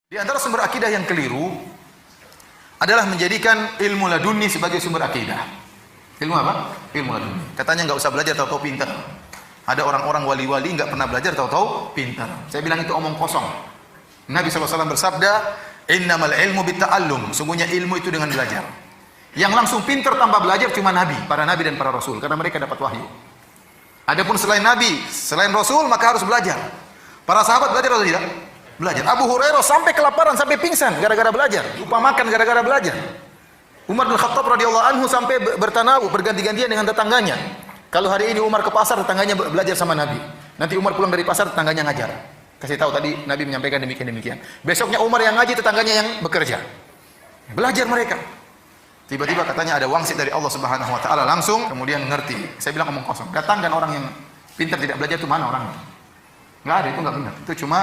Di antara sumber akidah yang keliru adalah menjadikan ilmu laduni sebagai sumber akidah. Ilmu apa? Ilmu laduni. Katanya nggak usah belajar tahu-tahu pintar. Ada orang-orang wali-wali nggak pernah belajar tahu-tahu pintar. Saya bilang itu omong kosong. Nabi SAW bersabda, "Innamal ilmu bitta'allum." Sungguhnya ilmu itu dengan belajar. Yang langsung pintar tanpa belajar cuma Nabi, para Nabi dan para Rasul, karena mereka dapat wahyu. Adapun selain Nabi, selain Rasul, maka harus belajar. Para sahabat belajar atau tidak? Belajar. Abu Hurairah sampai kelaparan, sampai pingsan gara-gara belajar. Lupa makan gara-gara belajar. Umar bin Khattab radhiyallahu anhu sampai bertanawu, berganti-gantian dengan tetangganya. Kalau hari ini Umar ke pasar, tetangganya belajar sama Nabi. Nanti Umar pulang dari pasar, tetangganya ngajar. Kasih tahu tadi Nabi menyampaikan demikian-demikian. Besoknya Umar yang ngaji, tetangganya yang bekerja. Belajar mereka. Tiba-tiba katanya ada wangsit dari Allah Subhanahu wa taala, langsung kemudian ngerti. Saya bilang omong kosong. Datangkan orang yang pintar tidak belajar itu mana orangnya? Enggak ada, itu enggak benar. Itu cuma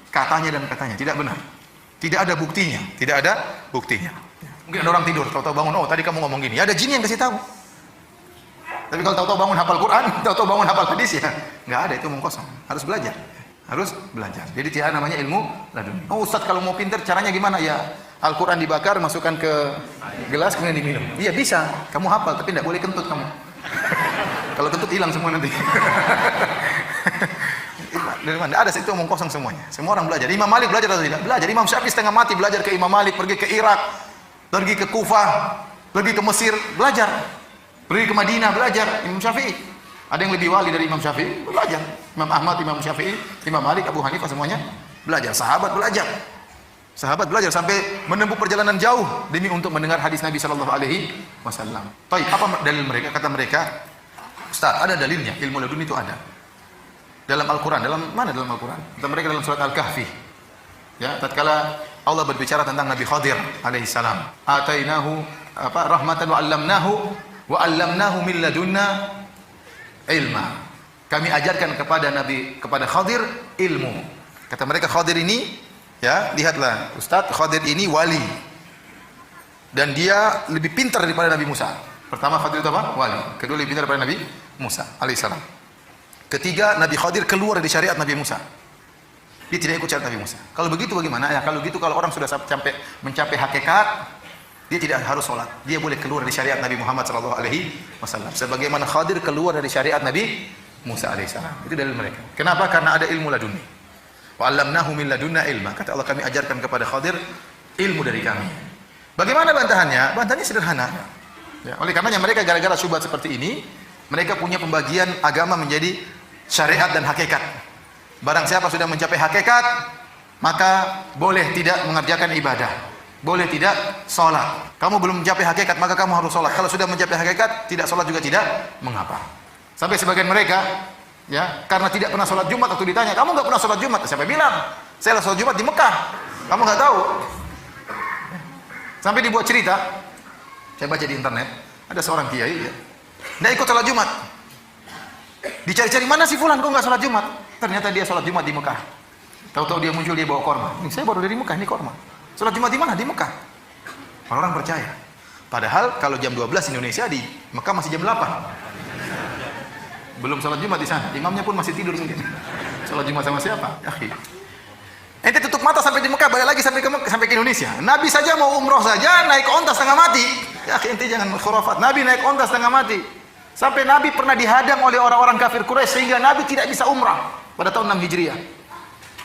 katanya dan katanya, tidak benar. Tidak ada buktinya, tidak ada buktinya. Mungkin ada orang tidur, tahu-tahu bangun, oh tadi kamu ngomong gini. Ada jin yang kasih tahu. Tapi kalau tahu-tahu bangun hafal Quran, tahu-tahu bangun hafal hadis ya, enggak ada, itu omong kosong. Harus belajar. Harus belajar. Jadi tidak namanya ilmu laduni. Oh Ustaz, kalau mau pintar caranya gimana? Ya Al-Quran dibakar, masukkan ke gelas kemudian diminum. Iya bisa, kamu hafal tapi tidak boleh kentut kamu. Kalau kentut hilang semua nanti. Dari mana? Ada, itu omong kosong semuanya. Semua orang belajar. Imam Malik belajar atau tidak? Belajar. Imam Syafi'i setengah mati belajar ke Imam Malik, pergi ke Irak, pergi ke Kufah, pergi ke Mesir, belajar. Pergi ke Madinah, belajar. Imam Syafi'i. Ada yang lebih wali dari Imam Syafi'i? Belajar. Imam Ahmad, Imam Syafi'i, Imam Malik, Abu Hanifah semuanya belajar. Sahabat belajar. Sahabat belajar sampai menempuh perjalanan jauh demi untuk mendengar hadis Nabi sallallahu alaihi wasallam. Baik, apa dalil mereka? Kata mereka, Ustaz, ada dalilnya, ilmu laduni itu ada. Dalam Al-Qur'an, dalam mana dalam Al-Qur'an? Kata mereka dalam surat Al-Kahfi. Ya, tatkala Allah berbicara tentang Nabi Khadir alaihi salam. Atainahu rahmatan wa 'allamnahu min ladunna ilma. Kami ajarkan kepada Khadir ilmu. Kata mereka Khadir ini, ya, lihatlah, Ustaz, Khadir ini wali. Dan dia lebih pintar daripada Nabi Musa. Pertama, Khadir itu apa? Wali. Kedua, lebih pintar daripada Nabi Musa alaihissalam. Ketiga, Nabi Khadir keluar dari syariat Nabi Musa. Dia tidak ikut syariat Nabi Musa. Kalau begitu bagaimana? Ya, kalau gitu, kalau orang sudah mencapai hakikat, dia tidak harus sholat. Dia boleh keluar dari syariat Nabi Muhammad SAW. Sebagaimana Khadir keluar dari syariat Nabi Musa alaihissalam. Itu dalil mereka. Kenapa? Karena ada ilmu laduni. Wa 'allamnahu min ladunna ilma. Kata Allah, kami ajarkan kepada Khadir ilmu dari kami. Bagaimana bantahannya? Bantahannya sederhana. Ya, oleh karenanya mereka gara-gara syubhat seperti ini, mereka punya pembagian agama menjadi syariat dan hakikat. Barang siapa sudah mencapai hakikat, maka boleh tidak mengerjakan ibadah. Boleh tidak sholat. Kamu belum mencapai hakikat, maka kamu harus sholat. Kalau sudah mencapai hakikat, tidak sholat juga tidak mengapa. Sampai sebagian mereka, ya, karena tidak pernah sholat Jumat, waktu ditanya, kamu nggak pernah sholat Jumat? Siapa bilang? Saya sholat Jumat di Mekah. Kamu nggak tahu. Sampai dibuat cerita. Saya baca di internet, ada seorang kiai, ya, nggak ikut sholat Jumat. Dicari-cari, mana si fulan kok nggak sholat Jumat? Ternyata dia sholat Jumat di Mekah. Tahu-tahu dia muncul, dia bawa korma. Ini saya baru dari Mekah, ini korma. Sholat Jumat di mana? Di Mekah. Orang percaya. Padahal kalau jam 12 Indonesia, di Mekah masih jam 8. Belum sholat Jumat di sana. Imamnya pun masih tidur mungkin. Sholat Jumat sama siapa? Akhi. Ente tutup mata sampai di Mekah, balik lagi sampai ke Indonesia. Nabi saja mau umroh saja naik onta setengah mati. Ya akhi, ente jangan khurafat. Nabi naik onta setengah mati. Sampai Nabi pernah dihadang oleh orang-orang kafir Quraisy sehingga Nabi tidak bisa umrah pada tahun 6 Hijriah.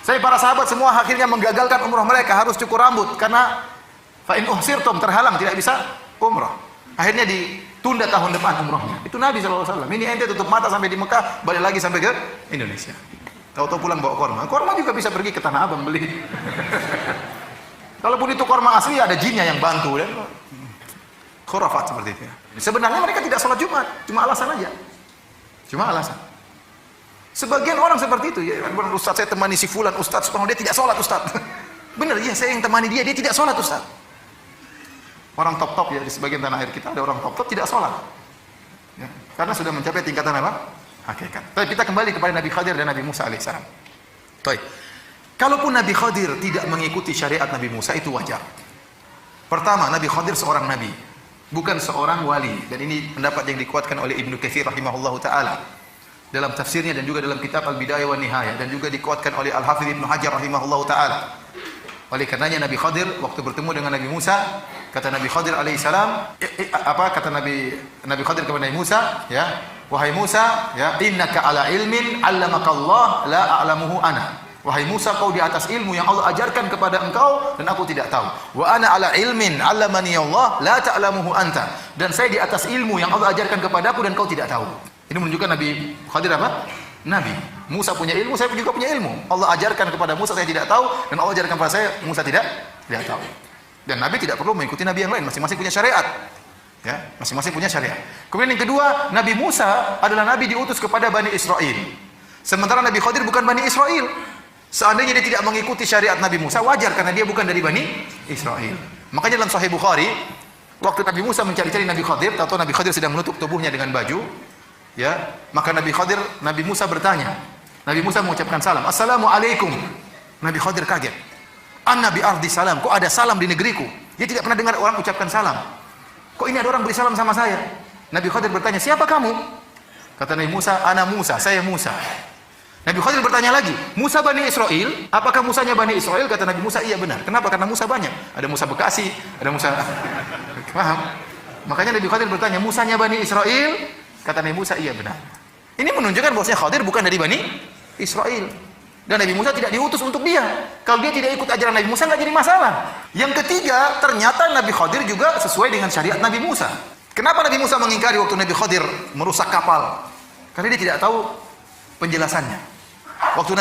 Saya para sahabat semua akhirnya menggagalkan umrah mereka, harus cukur rambut karena fa in uhsirtum, terhalang tidak bisa umrah. Akhirnya ditunda tahun depan umrahnya. Itu Nabi SAW. Ini ente tutup mata sampai di Mekah, balik lagi sampai ke Indonesia. Tahu-tahu pulang bawa korma. Korma juga bisa pergi ke Tanah Abang beli. Kalaupun itu korma asli, ada jinnya yang bantu. Dan khurafat seperti itu. Sebenarnya mereka tidak sholat Jumat, cuma alasan aja. Cuma alasan. Sebagian orang seperti itu, ya, Ustaz saya temani si fulan, Ustaz dia tidak sholat Ustaz. Benar, ya saya yang temani dia tidak sholat Ustaz. Orang top-top ya, di sebagian tanah air kita ada orang top-top tidak sholat. Ya, karena sudah mencapai tingkatan apa? Hakikat. Tapi kita kembali kepada Nabi Khadir dan Nabi Musa alaihissalam. Baik. Kalaupun Nabi Khadir tidak mengikuti syariat Nabi Musa, itu wajar. Pertama, Nabi Khadir seorang nabi, bukan seorang wali. Dan ini pendapat yang dikuatkan oleh Ibnu Katsir rahimahullahu taala dalam tafsirnya dan juga dalam kitab Al-Bidayah wa Nihayah, dan juga dikuatkan oleh Al-Hafidz Ibnu Hajar rahimahullahu taala. Oleh karenanya Nabi Khadir waktu bertemu dengan Nabi Musa, kata Nabi Khadir alaihissalam, kata Nabi Khadir kepada Nabi Musa, ya, wahai Musa, ya, innaka ala ilmin 'allamakallah la a'lamuhu ana. Wahai Musa, kau di atas ilmu yang Allah ajarkan kepada engkau dan aku tidak tahu. Wa ana ala ilmin 'allamani Allah la ta'lamuhu anta. Dan saya di atas ilmu yang Allah ajarkan kepadaku dan kau tidak tahu. Ini menunjukkan Nabi Khadir apa? Nabi. Musa punya ilmu, saya juga punya ilmu. Allah ajarkan kepada Musa, saya tidak tahu, dan Allah ajarkan kepada saya, Musa tidak tahu. Dan Nabi tidak perlu mengikuti Nabi yang lain, masing-masing punya syariat. Ya, masing-masing punya syariat. Kemudian yang kedua, Nabi Musa adalah Nabi diutus kepada Bani Israel. Sementara Nabi Khadir bukan Bani Israel. Seandainya dia tidak mengikuti syariat Nabi Musa, wajar karena dia bukan dari Bani Israel. Makanya dalam Sahih Bukhari, waktu Nabi Musa mencari-cari Nabi Khadir, atau Nabi Khadir sedang menutup tubuhnya dengan baju, ya, maka Nabi Musa bertanya. Nabi Musa mengucapkan salam, Assalamualaikum. Nabi Khadir kaget. Anna bi ardi salam, kok ada salam di negeriku? Dia tidak pernah dengar orang ucapkan salam. Kok ini ada orang beri salam sama saya? Nabi Khadir bertanya, siapa kamu? Kata Nabi Musa, ana Musa, saya Musa. Nabi Khadir bertanya lagi, Musa Bani Israel? Apakah Musanya Bani Israel? Kata Nabi Musa, iya benar. Kenapa? Karena Musa banyak. Ada Musa Bekasi, ada Musa... Paham? Makanya Nabi Khadir bertanya, Musanya Bani Israel? Kata Nabi Musa, iya benar. Ini menunjukkan bahwasanya Khadir bukan dari Bani Israel. Dan Nabi Musa tidak diutus untuk dia. Kalau dia tidak ikut ajaran Nabi Musa, nggak jadi masalah. Yang ketiga, ternyata Nabi Khadir juga sesuai dengan syariat Nabi Musa. Kenapa Nabi Musa mengingkari waktu Nabi Khadir merusak kapal? Karena dia tidak tahu penjelasannya. Waktu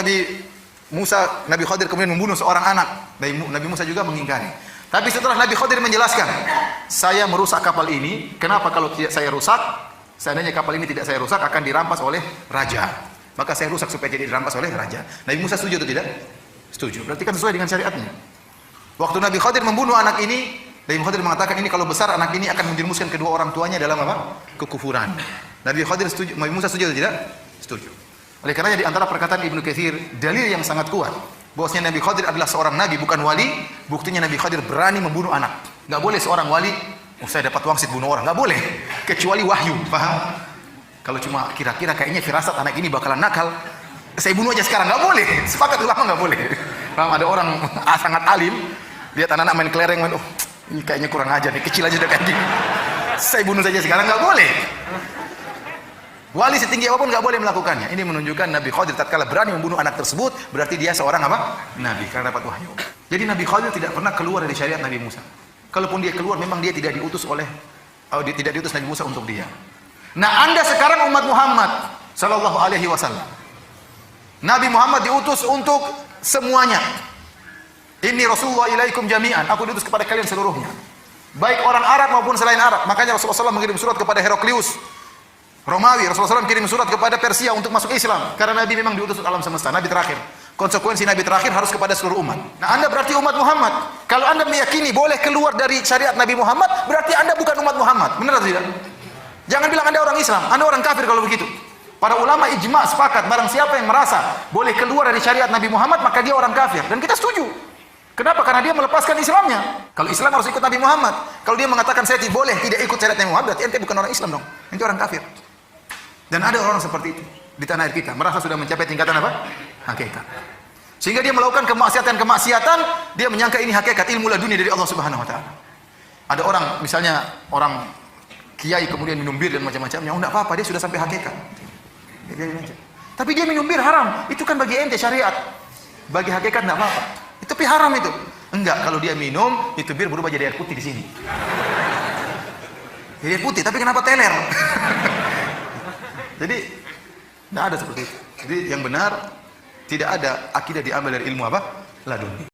Nabi Khadir kemudian membunuh seorang anak, Nabi Musa juga mengingkari. Tapi setelah Nabi Khadir menjelaskan, saya merusak kapal ini, kenapa kalau tidak saya rusak? Seandainya kapal ini tidak saya rusak, akan dirampas oleh raja. Maka saya rusak supaya tidak dirampas oleh raja. Nabi Musa setuju atau tidak? Setuju. Berarti kan sesuai dengan syariatnya. Waktu Nabi Khadir membunuh anak ini, Nabi Khadir mengatakan ini kalau besar anak ini akan menjerumuskan kedua orang tuanya dalam apa? Kekufuran. Nabi Khadir setuju, Nabi Musa setuju atau tidak? Setuju. Oleh karenanya di antara perkataan Ibnu Katsir, dalil yang sangat kuat bahwasanya Nabi Khadir adalah seorang nabi bukan wali, buktinya Nabi Khadir berani membunuh anak. Enggak boleh seorang wali, saya dapat wangsit bunuh orang, enggak boleh kecuali wahyu, paham? Kalau cuma kira-kira kayaknya firasat anak ini bakalan nakal, saya bunuh aja sekarang, enggak boleh. Sepakat ulama enggak boleh. Paham? Ada orang sangat alim, lihat anak-anak main kelereng, oh, ini kayaknya kurang ajar nih, kecil aja udah kayak gini. Saya bunuh saja sekarang, enggak boleh. Wali setinggi apapun nggak boleh melakukannya. Ini menunjukkan Nabi Khadir tatkala berani membunuh anak tersebut, berarti dia seorang apa? Nabi, karena dapat wahyu. Jadi Nabi Khadir tidak pernah keluar dari syariat Nabi Musa. Kalaupun dia keluar, memang dia tidak diutus Nabi Musa untuk dia. Nah, Anda sekarang umat Muhammad sallallahu alaihi wasallam. Nabi Muhammad diutus untuk semuanya. Inni Rasulullah ilaikum jami'an. Aku diutus kepada kalian seluruhnya. Baik orang Arab maupun selain Arab. Makanya Rasulullah SAW mengirim surat kepada Heraklius Romawi, Rasulullah SAW kirim surat kepada Persia untuk masuk Islam. Karena Nabi memang diutus ke alam semesta, Nabi terakhir. Konsekuensi Nabi terakhir harus kepada seluruh umat. Nah, Anda berarti umat Muhammad. Kalau Anda meyakini boleh keluar dari syariat Nabi Muhammad, berarti Anda bukan umat Muhammad. Benar atau tidak? Jangan bilang Anda orang Islam, Anda orang kafir kalau begitu. Para ulama ijma sepakat, barang siapa yang merasa boleh keluar dari syariat Nabi Muhammad, maka dia orang kafir. Dan kita setuju. Kenapa? Karena dia melepaskan Islamnya. Kalau Islam harus ikut Nabi Muhammad. Kalau dia mengatakan saya tidak boleh tidak ikut syariat Nabi Muhammad, berarti ente bukan orang Islam dong. Ente orang kafir. Dan ada orang seperti itu di tanah air kita, merasa sudah mencapai tingkatan apa? Hakikat. Sehingga dia melakukan kemaksiatan, dia menyangka ini hakikat, ilmu laduni dari Allah Subhanahu wa taala. Ada orang, misalnya orang kiai kemudian minum bir dan macam-macamnya, oh enggak apa-apa, dia sudah sampai hakikat. Tapi dia minum bir haram, itu kan bagi ente syariat. Bagi hakikat enggak apa-apa. Itu pi haram itu. Enggak, kalau dia minum, itu bir berubah jadi air putih di sini. Jadi air putih, tapi kenapa teler? Jadi tidak ada seperti itu. Jadi yang benar tidak ada akidah diambil dari ilmu apa? Laduni.